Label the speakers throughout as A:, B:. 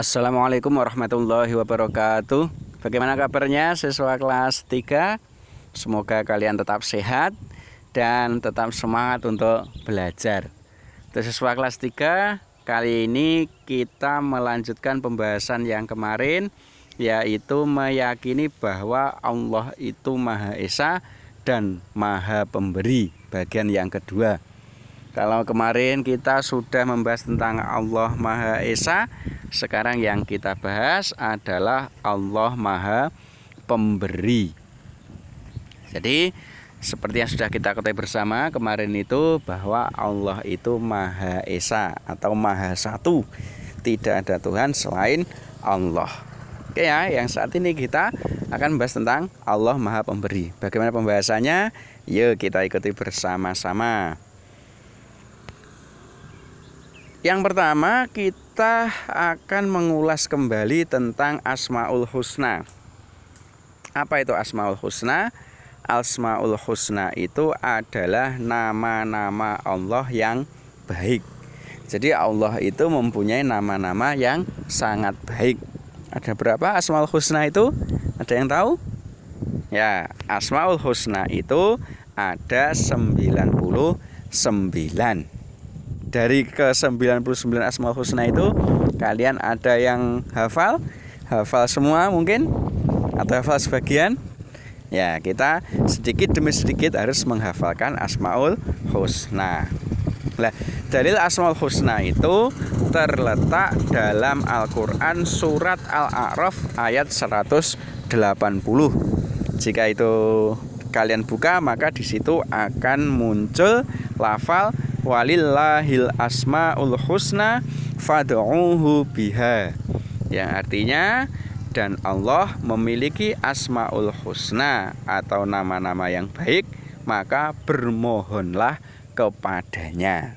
A: Assalamualaikum warahmatullahi wabarakatuh. Bagaimana kabarnya siswa kelas 3? Semoga kalian tetap sehat dan tetap semangat untuk belajar. Untuk siswa kelas 3, kali ini kita melanjutkan pembahasan yang kemarin, yaitu meyakini bahwa Allah itu Maha Esa dan Maha Pemberi, bagian yang kedua. Kalau kemarin kita sudah membahas tentang Allah Maha Esa, sekarang yang kita bahas adalah Allah Maha Pemberi. Jadi seperti yang sudah kita ketahui bersama kemarin itu, bahwa Allah itu Maha Esa atau Maha Satu. Tidak ada Tuhan selain Allah. Oke ya, yang saat ini kita akan membahas tentang Allah Maha Pemberi. Bagaimana pembahasannya? Yuk kita ikuti bersama-sama. Yang pertama, kita akan mengulas kembali tentang Asmaul Husna. Apa itu Asmaul Husna? Asmaul Husna itu adalah nama-nama Allah yang baik. Jadi Allah itu mempunyai nama-nama yang sangat baik. Ada berapa Asmaul Husna itu? Ada yang tahu? Ya, Asmaul Husna itu ada 99. Dari ke 99 Asmaul Husna itu, kalian ada yang hafal? Hafal semua mungkin? Atau hafal sebagian? Ya, kita sedikit demi sedikit harus menghafalkan Asmaul Husna. Nah, dalil Asmaul Husna itu terletak dalam Al-Quran surat Al-A'raf ayat 180. Jika itu kalian buka, maka di situ akan muncul lafal walillahil asmaul husna fad'uhu biha, yang artinya dan Allah memiliki asmaul husna atau nama-nama yang baik, maka bermohonlah kepadanya.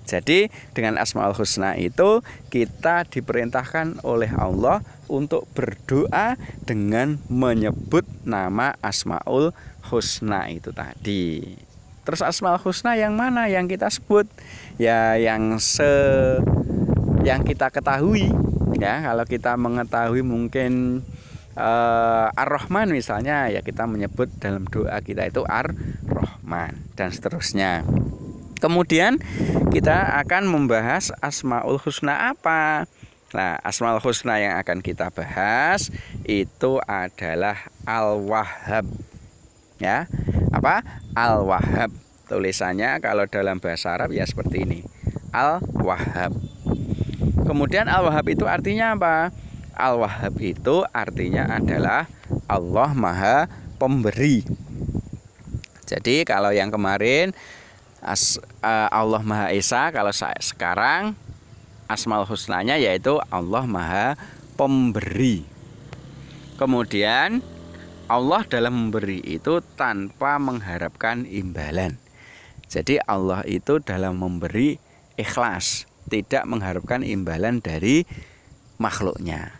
A: Jadi dengan asmaul husna itu kita diperintahkan oleh Allah untuk berdoa dengan menyebut nama asmaul husna itu tadi. Terus Asmaul Husna yang mana yang kita sebut? Ya yang kita ketahui. Ya, kalau kita mengetahui mungkin Ar-Rahman misalnya, ya kita menyebut dalam doa kita itu Ar-Rahman dan seterusnya. Kemudian kita akan membahas Asmaul Husna apa? Nah, Asmaul Husna yang akan kita bahas itu adalah Al-Wahhab. Ya, apa? Al-Wahhab. Tulisannya kalau dalam bahasa Arab ya seperti ini, Al-Wahhab. Kemudian Al-Wahhab itu artinya apa? Al-Wahhab itu artinya adalah Allah Maha Pemberi. Jadi kalau yang kemarin Allah Maha Esa, kalau sekarang Asmaul Husnanya yaitu Allah Maha Pemberi. Kemudian Allah dalam memberi itu tanpa mengharapkan imbalan. Jadi Allah itu dalam memberi ikhlas, tidak mengharapkan imbalan dari makhluknya.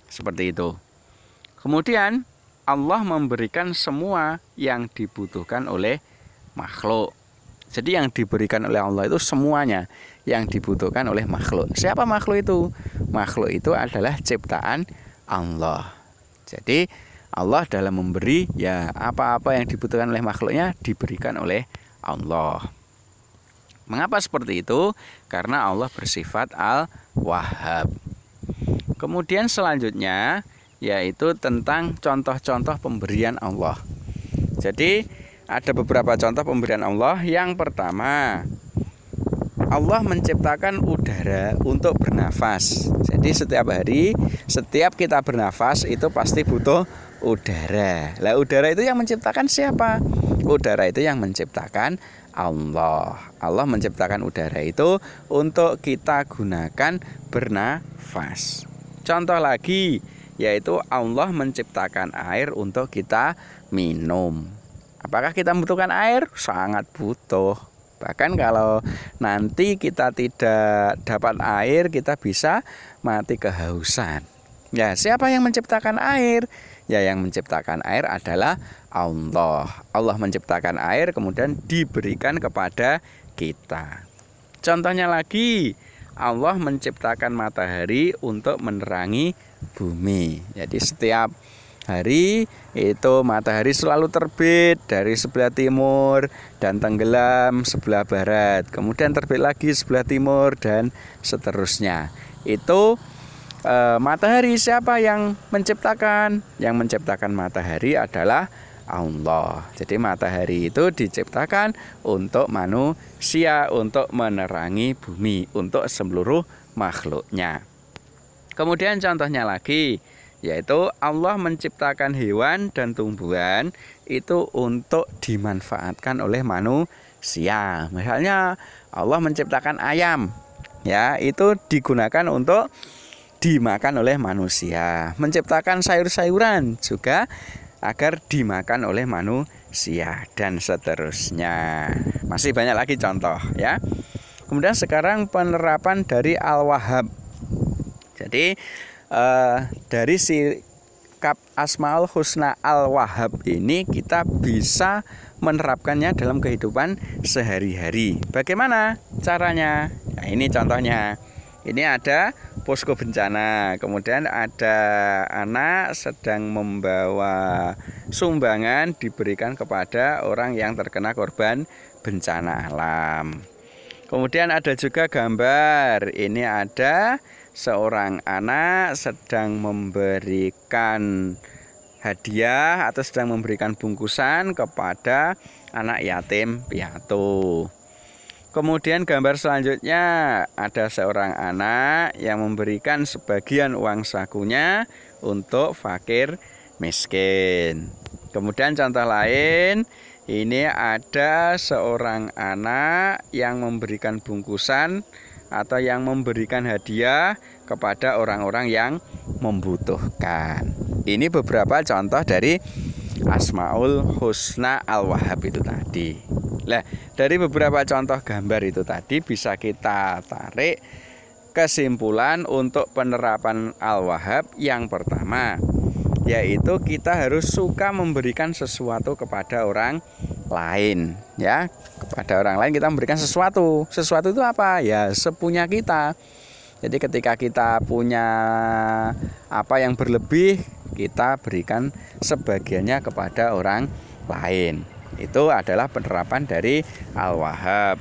A: Seperti itu. Kemudian Allah memberikan semua yang dibutuhkan oleh makhluk. Jadi yang diberikan oleh Allah itu semuanya yang dibutuhkan oleh makhluk. Siapa makhluk itu? Makhluk itu adalah ciptaan Allah. Jadi Allah dalam memberi, ya apa-apa yang dibutuhkan oleh makhluknya diberikan oleh Allah. Mengapa seperti itu? Karena Allah bersifat Al-Wahhab. Kemudian selanjutnya yaitu tentang contoh-contoh pemberian Allah. Jadi ada beberapa contoh pemberian Allah. Yang pertama, Allah menciptakan udara untuk bernafas. Jadi setiap hari, setiap kita bernafas itu pasti butuh udara. Lah udara itu yang menciptakan siapa? Udara itu yang menciptakan Allah. Allah menciptakan udara itu untuk kita gunakan bernafas. Contoh lagi yaitu Allah menciptakan air untuk kita minum. Apakah kita membutuhkan air? Sangat butuh. Bahkan kalau nanti kita tidak dapat air, kita bisa mati kehausan. Ya, siapa yang menciptakan air? Ya, yang menciptakan air adalah Allah. Allah menciptakan air kemudian diberikan kepada kita. Contohnya lagi, Allah menciptakan matahari untuk menerangi bumi. Jadi setiap hari itu matahari selalu terbit dari sebelah timur dan tenggelam sebelah barat, kemudian terbit lagi sebelah timur dan seterusnya. Itu matahari siapa yang menciptakan? Yang menciptakan matahari adalah Allah. Jadi matahari itu diciptakan untuk manusia, untuk menerangi bumi, untuk seluruh makhluknya. Kemudian contohnya lagi, yaitu Allah menciptakan hewan dan tumbuhan itu untuk dimanfaatkan oleh manusia. Misalnya Allah menciptakan ayam, ya, itu digunakan untuk dimakan oleh manusia. Menciptakan sayur-sayuran juga agar dimakan oleh manusia dan seterusnya. Masih banyak lagi contoh, ya. Kemudian sekarang penerapan dari Al-Wahhab. Jadi dari sikap Asmaul Husna Al-Wahhab ini kita bisa menerapkannya dalam kehidupan sehari-hari. Bagaimana caranya? Nah, ini contohnya. Ini ada posko bencana, kemudian ada anak sedang membawa sumbangan diberikan kepada orang yang terkena korban bencana alam. Kemudian ada juga gambar, ini ada seorang anak sedang memberikan hadiah atau sedang memberikan bungkusan kepada anak yatim piatu. Kemudian gambar selanjutnya ada seorang anak yang memberikan sebagian uang sakunya untuk fakir miskin. Kemudian contoh lain, ini ada seorang anak yang memberikan bungkusan atau yang memberikan hadiah kepada orang-orang yang membutuhkan. Ini beberapa contoh dari Asmaul Husna Al-Wahhab itu tadi. Nah, dari beberapa contoh gambar itu tadi bisa kita tarik kesimpulan untuk penerapan Al-Wahhab. Yang pertama, yaitu kita harus suka memberikan sesuatu kepada orang lain, ya. Kepada orang lain kita memberikan sesuatu. Sesuatu itu apa? Ya, sepunya kita. Jadi ketika kita punya apa yang berlebih, kita berikan sebagiannya kepada orang lain. Itu adalah penerapan dari Al-Wahhab.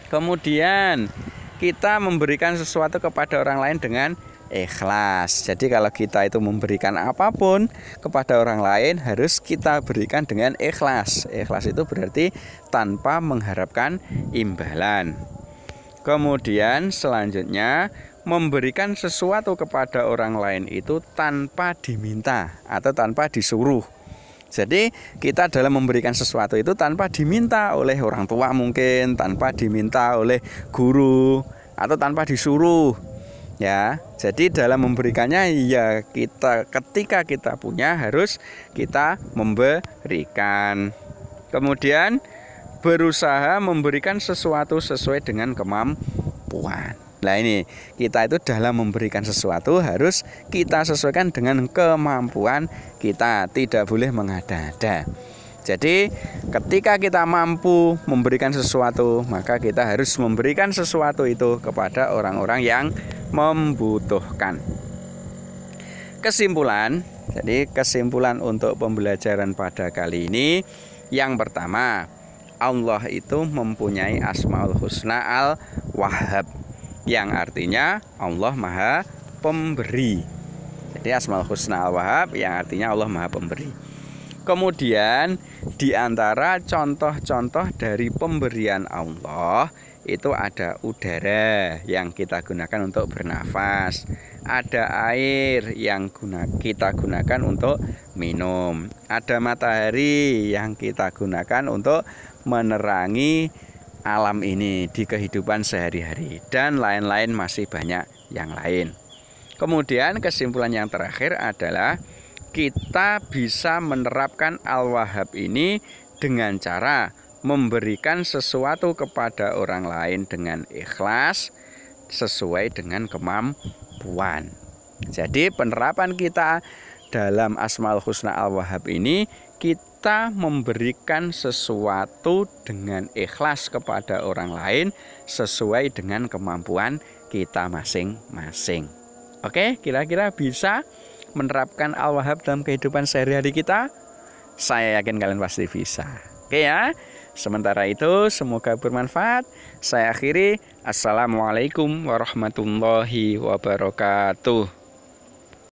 A: Kemudian kita memberikan sesuatu kepada orang lain dengan ikhlas. Jadi kalau kita itu memberikan apapun kepada orang lain harus kita berikan dengan ikhlas. Ikhlas itu berarti tanpa mengharapkan imbalan. Kemudian selanjutnya memberikan sesuatu kepada orang lain itu tanpa diminta atau tanpa disuruh. Jadi kita dalam memberikan sesuatu itu tanpa diminta oleh orang tua mungkin, tanpa diminta oleh guru atau tanpa disuruh. Ya, jadi dalam memberikannya ya kita ketika kita punya harus kita memberikan. Kemudian berusaha memberikan sesuatu sesuai dengan kemampuan. Nah ini kita itu dalam memberikan sesuatu harus kita sesuaikan dengan kemampuan kita, tidak boleh mengada-ada. Jadi ketika kita mampu memberikan sesuatu, maka kita harus memberikan sesuatu itu kepada orang-orang yang membutuhkan. Kesimpulan, jadi kesimpulan untuk pembelajaran pada kali ini, yang pertama, Allah itu mempunyai Asmaul Husna Al-Wahhab, yang artinya Allah Maha Pemberi. Jadi Asmaul Husna Al-Wahhab yang artinya Allah Maha Pemberi. Kemudian di antara contoh-contoh dari pemberian Allah itu ada udara yang kita gunakan untuk bernafas, ada air yang kita gunakan untuk minum, ada matahari yang kita gunakan untuk menerangi alam ini di kehidupan sehari-hari, dan lain-lain masih banyak yang lain. Kemudian kesimpulan yang terakhir adalah kita bisa menerapkan Al-Wahhab ini dengan cara memberikan sesuatu kepada orang lain dengan ikhlas sesuai dengan kemampuan. Jadi penerapan kita dalam Asmaul Husna Al-Wahhab ini, kita memberikan sesuatu dengan ikhlas kepada orang lain sesuai dengan kemampuan kita masing-masing. Oke, kira-kira bisa menerapkan Al-Wahhab dalam kehidupan sehari-hari kita? Saya yakin kalian pasti bisa. Oke ya. Sementara itu semoga bermanfaat. Saya akhiri. Assalamualaikum warahmatullahi wabarakatuh.